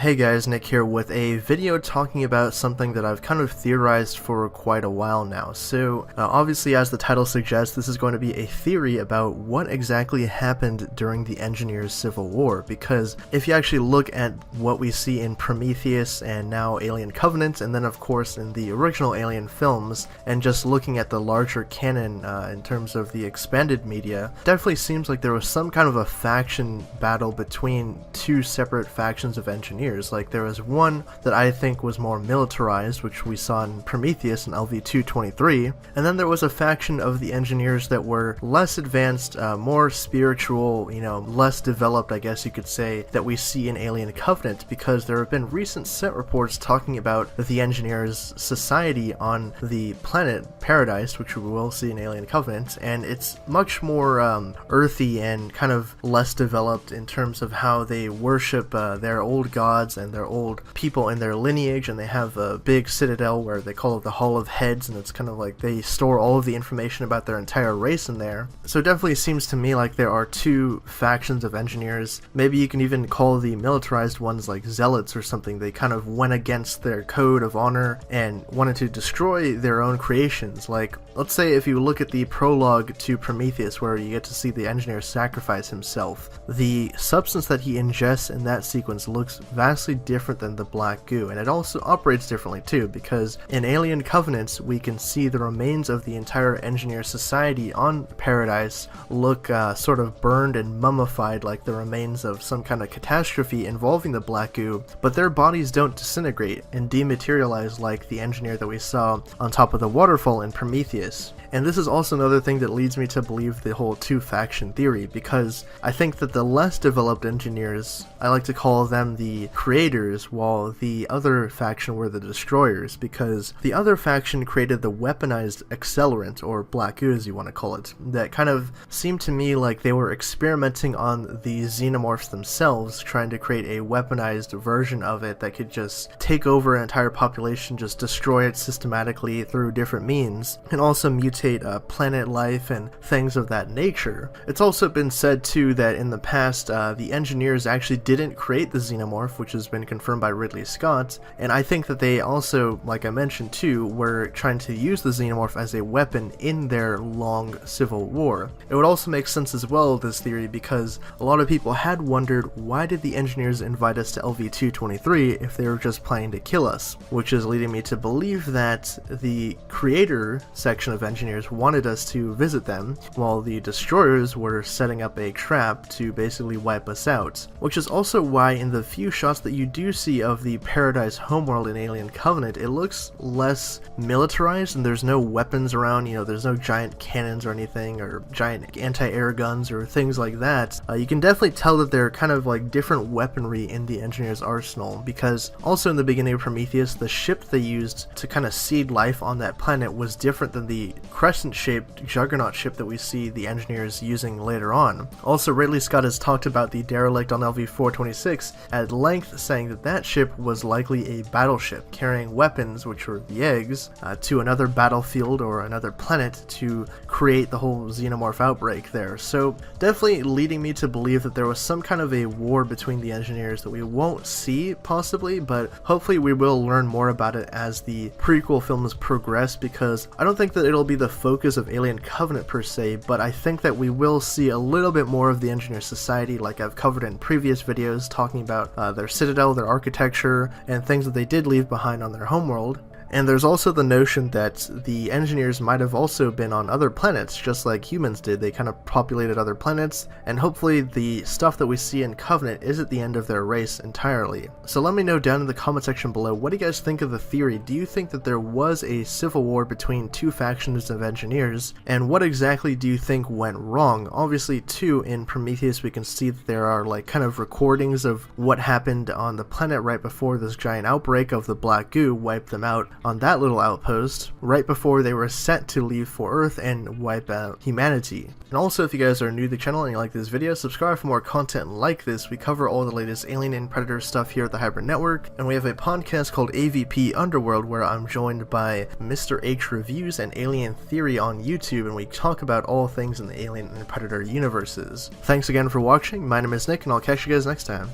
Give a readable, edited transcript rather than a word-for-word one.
Hey guys, Nick here with a video talking about something that I've kind of theorized for quite a while now. So obviously, as the title suggests, this is going to be a theory about what exactly happened during the Engineers' Civil War, because if you actually look at what we see in Prometheus and now Alien Covenant, and then of course in the original Alien films, and just looking at the larger canon in terms of the expanded media, definitely seems like there was some kind of a faction battle between two separate factions of engineers. Like there was one that I think was more militarized, which we saw in Prometheus and LV-223, and then there was a faction of the engineers that were less advanced, more spiritual, less developed, I guess you could say, that we see in Alien Covenant, because there have been recent set reports talking about the engineers' society on the planet Paradise, which we will see in Alien Covenant, and it's much more earthy and kind of less developed in terms of how they worship their old gods and their old people in their lineage, and they have a big citadel where they call it the Hall of Heads, and it's kind of like they store all of the information about their entire race in there. So it definitely seems to me like there are two factions of engineers. Maybe you can even call the militarized ones like zealots or something. They kind of went against their code of honor and wanted to destroy their own creations. Like, let's say if you look at the prologue to Prometheus, where you get to see the engineer sacrifice himself, the substance that he ingests in that sequence looks vastly different than the black goo, and it also operates differently too, because in Alien Covenants we can see the remains of the entire engineer society on Paradise look sort of burned and mummified, like the remains of some kind of catastrophe involving the black goo, but their bodies don't disintegrate and dematerialize like the engineer that we saw on top of the waterfall in Prometheus. And this is also another thing that leads me to believe the whole two-faction theory, because I think that the less developed engineers, I like to call them the creators, while the other faction were the destroyers, because the other faction created the weaponized accelerant, or black goo as you want to call it, that kind of seemed to me like they were experimenting on the xenomorphs themselves, trying to create a weaponized version of it that could just take over an entire population, just destroy it systematically through different means, and also mutate planet life and things of that nature. It's also been said too that in the past the engineers actually didn't create the xenomorph, which has been confirmed by Ridley Scott, and I think that they also, like I mentioned too, were trying to use the xenomorph as a weapon in their long civil war. It would also make sense as well, this theory, because a lot of people had wondered, why did the engineers invite us to LV-223 if they were just planning to kill us, which is leading me to believe that the creator section of engineers wanted us to visit them, while the destroyers were setting up a trap to basically wipe us out. Which is also why in the few shots that you do see of the Paradise homeworld in Alien Covenant, it looks less militarized and there's no weapons around, there's no giant cannons or anything, or giant anti-air guns or things like that. You can definitely tell that they're kind of like different weaponry in the engineer's arsenal, because also in the beginning of Prometheus, the ship they used to kind of seed life on that planet was different than the crescent-shaped juggernaut ship that we see the engineers using later on. Also, Ridley Scott has talked about the derelict on LV-426 at length, saying that that ship was likely a battleship carrying weapons, which were the eggs, to another battlefield or another planet to create the whole xenomorph outbreak there. So definitely leading me to believe that there was some kind of a war between the engineers that we won't see possibly, but hopefully we will learn more about it as the prequel films progress, because I don't think that it'll be the focus of Alien Covenant per se, but I think that we will see a little bit more of the engineer society, like I've covered in previous videos talking about their citadel, their architecture, and things that they did leave behind on their homeworld. And there's also the notion that the engineers might have also been on other planets, just like humans did. They kind of populated other planets, and hopefully the stuff that we see in Covenant isn't the end of their race entirely. So let me know down in the comment section below, what do you guys think of the theory? Do you think that there was a civil war between two factions of engineers, and what exactly do you think went wrong? Obviously too, in Prometheus we can see that there are like kind of recordings of what happened on the planet right before this giant outbreak of the black goo wiped them out on that little outpost, right before they were set to leave for Earth and wipe out humanity. And also, if you guys are new to the channel and you like this video, subscribe for more content like this. We cover all the latest Alien and Predator stuff here at the Hybrid Network, and we have a podcast called AVP Underworld where I'm joined by Mr. H Reviews and Alien Theory on YouTube, and we talk about all things in the Alien and Predator universes. Thanks again for watching. My name is Nick, and I'll catch you guys next time.